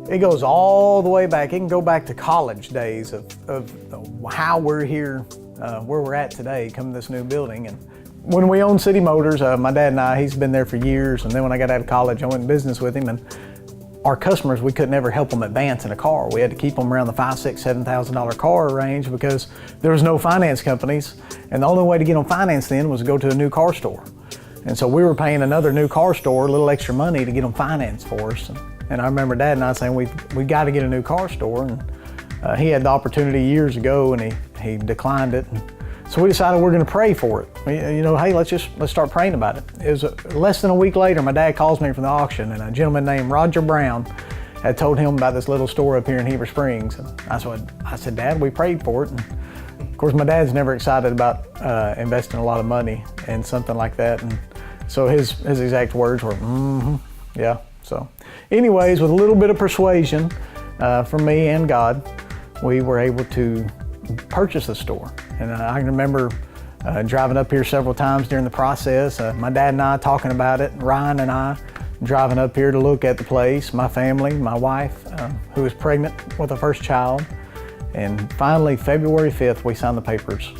It goes all the way back. It can go back to college days of how we're here, where we're at today, coming to this new building. And when we owned City Motors, my dad and I, he's been there for years. And then when I got out of college, I went in business with him. And our customers, we couldn't ever help them advance in a car. We had to keep them around the $5,000, $6,000, $7,000 car range because there was no finance companies. And the only way to get them financed then was to go to a new car store. And so we were paying another new car store a little extra money to get them financed for us. And I remember Dad and I saying, we got to get a new car store. And he had the opportunity years ago and he declined it. And so we decided we're going to pray for it. Hey, let's start praying about it. It was less than a week later, my dad calls me from the auction, and a gentleman named Roger Brown had told him about this little store up here in Heber Springs. And I said, Dad, we prayed for it. And of course, my dad's never excited about investing a lot of money in something like that. And so his exact words were, yeah. So anyways, with a little bit of persuasion from me and God, we were able to purchase the store. And I can remember driving up here several times during the process, my dad and I talking about it, Ryan and I driving up here to look at the place, my family, my wife, who was pregnant with our first child. And finally, February 5th, we signed the papers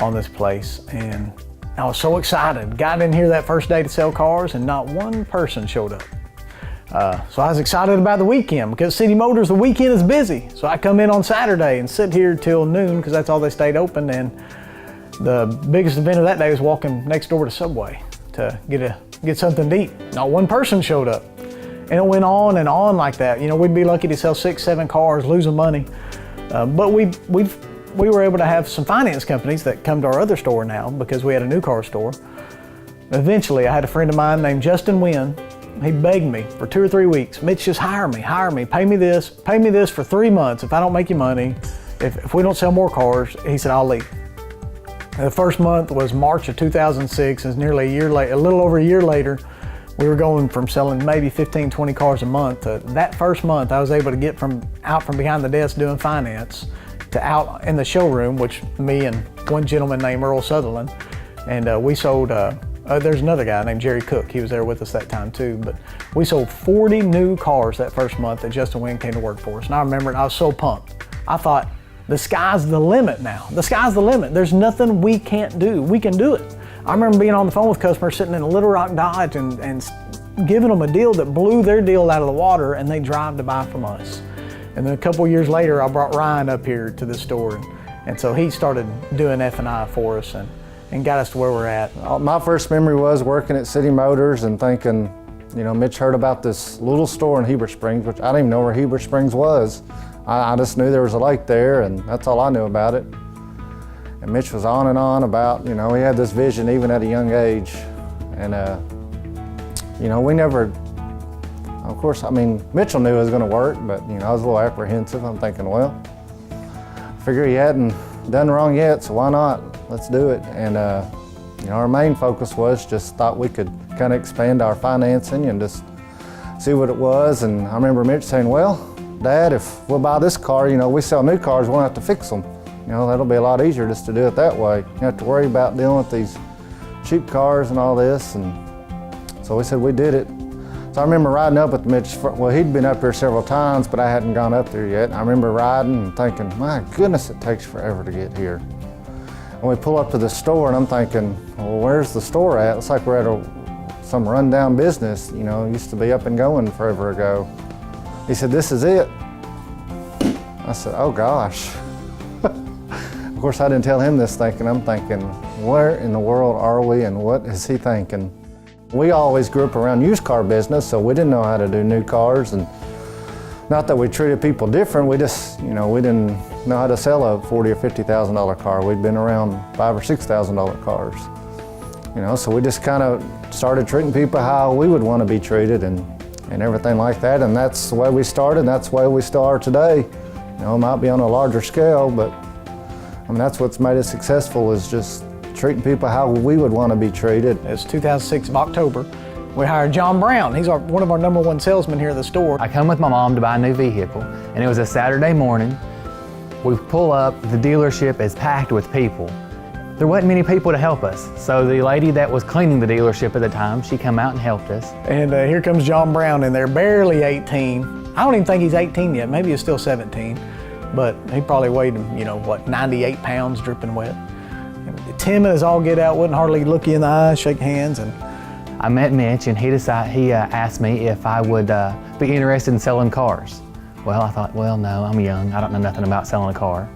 on this place. And I was so excited. Got in here that first day to sell cars and not one person showed up. So I was excited about the weekend because City Motors, the weekend is busy. So I come in on Saturday and sit here till noon because that's all they stayed open. And the biggest event of that day was walking next door to Subway to get something to eat. Not one person showed up. And it went on and on like that. We'd be lucky to sell 6, 7 cars, losing money. But we were able to have some finance companies that come to our other store now because we had a new car store. Eventually, I had a friend of mine named Justin Wynn. He begged me for 2 or 3 weeks, Mitch, just hire me, pay me this for 3 months. If I don't make you money, if we don't sell more cars, he said, I'll leave. And the first month was March of 2006, and nearly a year later, a little over a year later, we were going from selling maybe 15, 20 cars a month to that first month I was able to get out from behind the desk doing finance to out in the showroom, which me and one gentleman named Earl Sutherland, and we sold, there's another guy named Jerry Cook, he was there with us that time too, but we sold 40 new cars that first month that Justin Wynn came to work for us. And I remember I was so pumped. I thought, the sky's the limit now. The sky's the limit. There's nothing we can't do. We can do it. I remember being on the phone with customers sitting in a Little Rock Dodge and giving them a deal that blew their deal out of the water, and they drive to buy from us. And then a couple years later, I brought Ryan up here to the store, and so he started doing F&I for us and got us to where we're at. My first memory was working at City Motors and thinking, Mitch heard about this little store in Heber Springs, which I didn't even know where Heber Springs was. I just knew there was a lake there, and that's all I knew about it. And Mitch was on and on about, he had this vision even at a young age. And, we never, of course, Mitchell knew it was gonna work, but, I was a little apprehensive. I'm thinking, well, I figure he hadn't done wrong yet, so why not? Let's do it. And, our main focus was just thought we could kind of expand our financing and just see what it was. And I remember Mitch saying, well, Dad, if we'll buy this car, we sell new cars, we won't have to fix them. That'll be a lot easier just to do it that way. You don't have to worry about dealing with these cheap cars and all this. And so we said we did it. So I remember riding up with Mitch. Well, he'd been up here several times, but I hadn't gone up there yet. I remember riding and thinking, my goodness, it takes forever to get here. And we pull up to the store and I'm thinking, well, where's the store at? It's like we're at some rundown business, used to be up and going forever ago. He said, this is it. I said, oh gosh. Of course, I didn't tell him this thinking. I'm thinking, where in the world are we and what is he thinking? We always grew up around used car business, so we didn't know how to do new cars. And not that we treated people different, we just, we didn't know how to sell a $40,000 or $50,000 car. We'd been around $5,000 or $6,000 cars. So we just kind of started treating people how we would want to be treated and everything like that. And that's the way we started, and that's the way we still are today. It might be on a larger scale, but that's what's made us successful, is just treating people how we would want to be treated. It's 2006 of October. We hired John Brown. He's one of our #1 salesmen here at the store. I come with my mom to buy a new vehicle, and it was a Saturday morning. We pull up, the dealership is packed with people. there wasn't many people to help us. So the lady that was cleaning the dealership at the time, she come out and helped us. And here comes John Brown in there, barely 18. I don't even think he's 18 yet. Maybe he's still 17. But he probably weighed, 98 pounds dripping wet. Timid as all get out, wouldn't hardly look you in the eye, shake hands. And I met Mitch, and he asked me if I would be interested in selling cars. Well, I thought, well, no, I'm young. I don't know nothing about selling a car.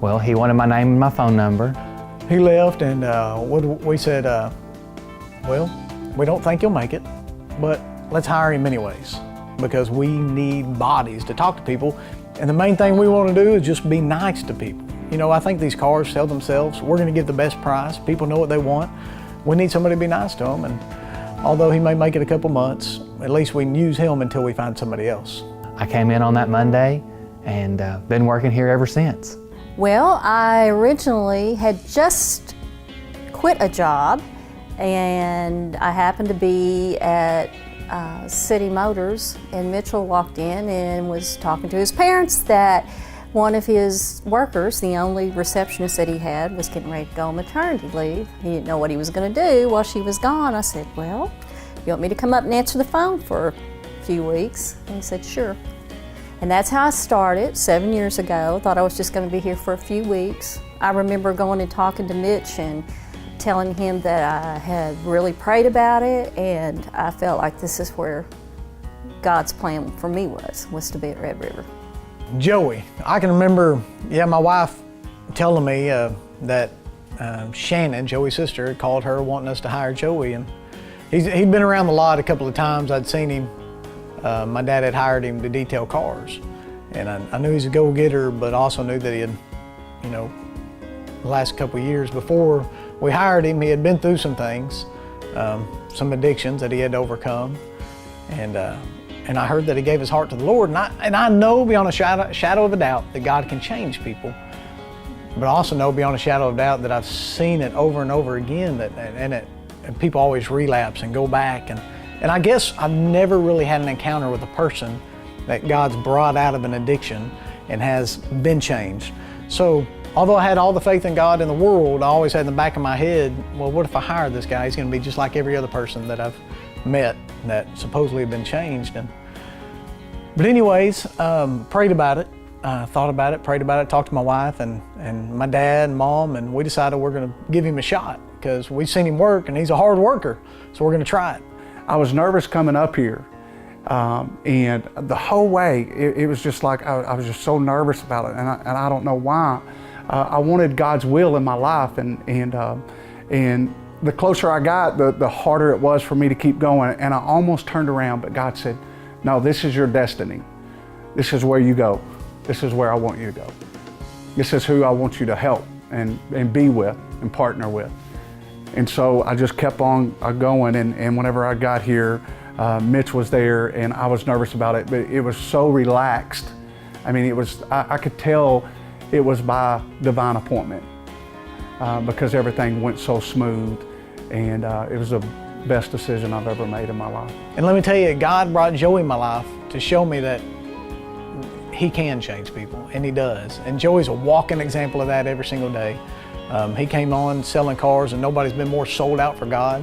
Well, he wanted my name and my phone number. he left, and we said, well, we don't think you'll make it, but let's hire him anyways, because we need bodies to talk to people. And the main thing we want to do is just be nice to people. You know, I think these cars sell themselves. We're going to give the best price. People know what they want. We need somebody to be nice to them. And although he may make it a couple months, at least we can use him until we find somebody else. I came in on that Monday and been working here ever since. Well, I originally had just quit a job, and I happened to be at City Motors, and Mitchell walked in and was talking to his parents that one of his workers, the only receptionist that he had, was getting ready to go on maternity leave. He didn't know what he was going to do while she was gone. I said, well, you want me to come up and answer the phone for a few weeks? And he said, sure. And that's how I started 7 years ago. Thought I was just going to be here for a few weeks. I remember going and talking to Mitch and telling him that I had really prayed about it, and I felt like this is where God's plan for me was to be at Red River. Joey, I can remember, my wife telling me that Shannon, Joey's sister, had called her wanting us to hire Joey, and he'd been around the lot a couple of times. I'd seen him. My dad had hired him to detail cars, and I knew he was a go-getter, but also knew that he had, the last couple of years before we hired him, he had been through some things, some addictions that he had to overcome, and I heard that he gave his heart to the Lord, and I know beyond a shadow of a doubt that God can change people, but I also know beyond a shadow of doubt that I've seen it over and over again, and people always relapse and go back, and I guess I've never really had an encounter with a person that God's brought out of an addiction and has been changed. So although I had all the faith in God in the world, I always had in the back of my head, well, what if I hire this guy? He's going to be just like every other person that I've met that supposedly have been changed. But anyways, prayed about it, thought about it, prayed about it, talked to my wife and my dad and mom, and we decided we're going to give him a shot because we've seen him work and he's a hard worker, so we're going to try it. I was nervous coming up here, and the whole way it was just like I was just so nervous about it, and I don't know why. I wanted God's will in my life, and the closer I got, the harder it was for me to keep going. And I almost turned around, but God said, "No, this is your destiny. This is where you go. This is where I want you to go. This is who I want you to help and be with and partner with." And so I just kept on going, and whenever I got here, Mitch was there, and I was nervous about it, but it was so relaxed. I mean, I could tell it was by divine appointment because everything went so smooth, and it was the best decision I've ever made in my life. And let me tell you, God brought Joey in my life to show me that he can change people, and he does. And Joey's a walking example of that every single day. He came on selling cars, and nobody's been more sold out for God.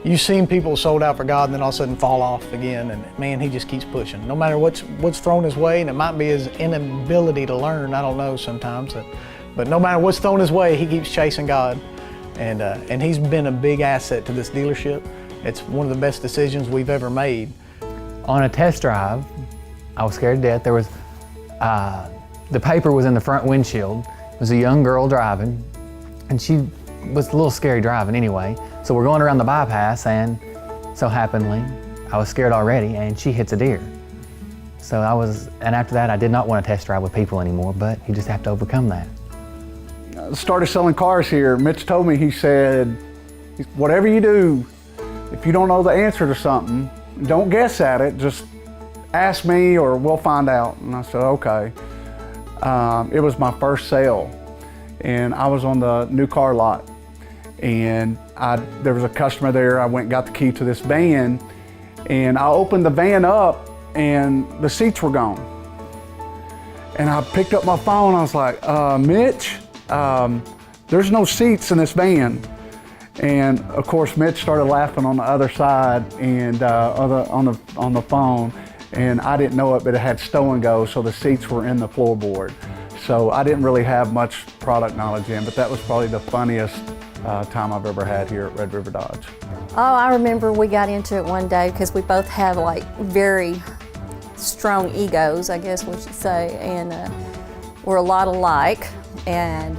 You've seen people sold out for God and then all of a sudden fall off again, and man, he just keeps pushing. No matter what's thrown his way, and it might be his inability to learn, I don't know sometimes, but no matter what's thrown his way, he keeps chasing God. And he's been a big asset to this dealership. It's one of the best decisions we've ever made. On a test drive, I was scared to death. There was, the paper was in the front windshield. It was a young girl driving, and she was a little scary driving anyway. So we're going around the bypass, and so happenly, I was scared already, and she hits a deer. And after that, I did not want to test drive with people anymore, but you just have to overcome that. Started selling cars here. Mitch told me, he said, whatever you do, if you don't know the answer to something, don't guess at it, just ask me or we'll find out. And I said, okay. It was my first sale, and I was on the new car lot, and there was a customer there. I went and got the key to this van, and I opened the van up and the seats were gone. And I picked up my phone, I was like, Mitch, there's no seats in this van. And of course, Mitch started laughing on the other side and on the phone, and I didn't know it, but it had stow and go, so the seats were in the floorboard. So I didn't really have much product knowledge in, but that was probably the funniest time I've ever had here at Red River Dodge. Oh, I remember we got into it one day because we both have like very strong egos, I guess we should say, and we're a lot alike. And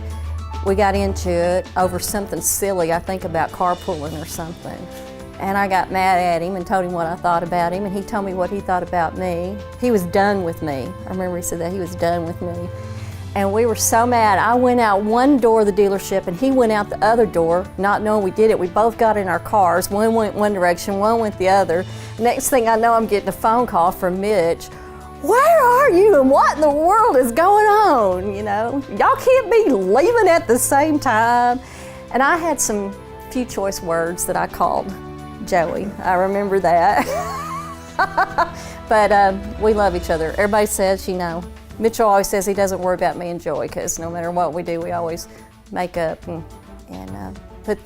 we got into it over something silly, I think about carpooling or something. And I got mad at him and told him what I thought about him, and he told me what he thought about me. He was done with me. I remember he said that he was done with me. And we were so mad. I went out one door of the dealership and he went out the other door, not knowing we did it. We both got in our cars. One went one direction, one went the other. Next thing I know, I'm getting a phone call from Mitch. Where are you and what in the world is going on? You know, y'all can't be leaving at the same time. And I had some few choice words that I called Joey. I remember that. But we love each other. Everybody says, you know, Mitchell always says he doesn't worry about me and Joey because no matter what we do, we always make up and put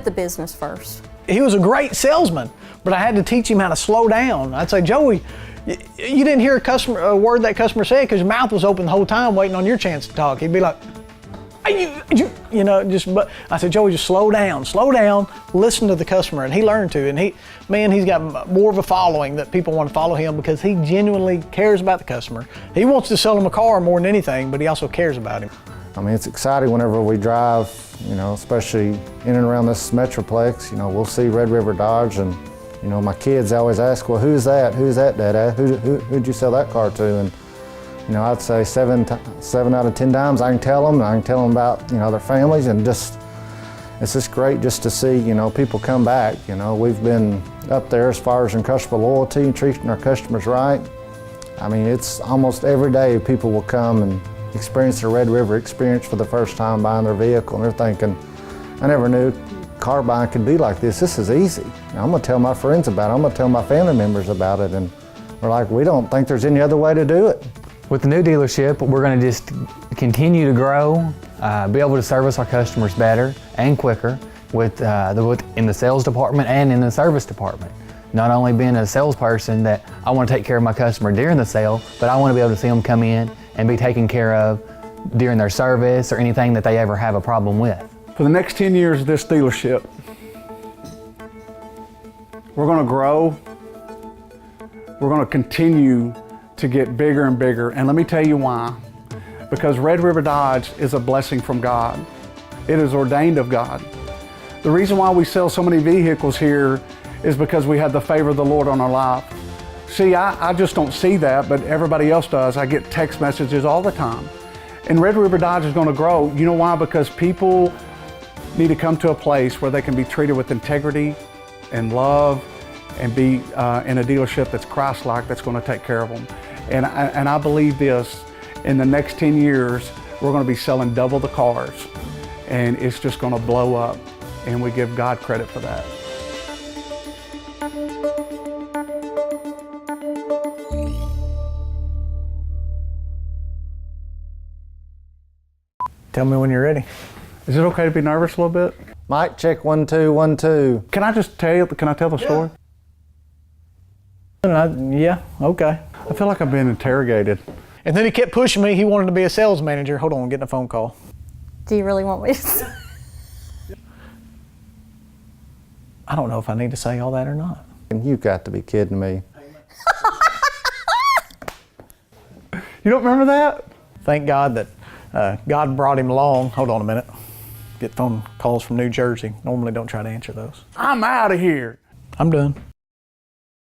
the business first. He was a great salesman, but I had to teach him how to slow down. I'd say, Joey, you didn't hear a word that customer said because your mouth was open the whole time waiting on your chance to talk. He'd be like, but I said, Joey, just slow down, listen to the customer. And he learned to, and he's got more of a following that people want to follow him because he genuinely cares about the customer. He wants to sell them a car more than anything, but he also cares about him. I mean, it's exciting whenever we drive, you know, especially in and around this Metroplex. You know, we'll see Red River Dodge, and, you know, my kids always ask, well, who's that, Dad? Who'd you sell that car to? And, you know, I'd say 7 out of 10 times I can tell them about, you know, their families, and it's just great just to see, you know, people come back. You know, we've been up there as far as in customer loyalty and treating our customers right. I mean, it's almost every day people will come and experience the Red River experience for the first time buying their vehicle, and they're thinking, I never knew car buying could be like this. This is easy. I'm gonna tell my friends about it. I'm gonna tell my family members about it, and we're like, we don't think there's any other way to do it. With the new dealership, we're going to just continue to grow, be able to service our customers better and quicker in the sales department and in the service department. Not only being a salesperson that I want to take care of my customer during the sale, but I want to be able to see them come in and be taken care of during their service or anything that they ever have a problem with. For the next 10 years of this dealership, we're going to grow. We're going to continue to get bigger and bigger. And let me tell you why. Because Red River Dodge is a blessing from God. It is ordained of God. The reason why we sell so many vehicles here is because we have the favor of the Lord on our life. See, I just don't see that, but everybody else does. I get text messages all the time. And Red River Dodge is going to grow. You know why? Because people need to come to a place where they can be treated with integrity and love and be in a dealership that's Christ-like, that's going to take care of them. And I believe this, in the next 10 years, we're going to be selling double the cars, and it's just going to blow up, and we give God credit for that. Tell me when you're ready. Is it okay to be nervous a little bit? Mic check, 1 2 1 2. Can I tell the story? Yeah, okay. I feel like I'm being interrogated. And then he kept pushing me. He wanted to be a sales manager. Hold on, I'm getting a phone call. Do you really want me to say? I don't know if I need to say all that or not. You've got to be kidding me. You don't remember that? Thank God that God brought him along. Hold on a minute. Get phone calls from New Jersey. Normally don't try to answer those. I'm out of here. I'm done.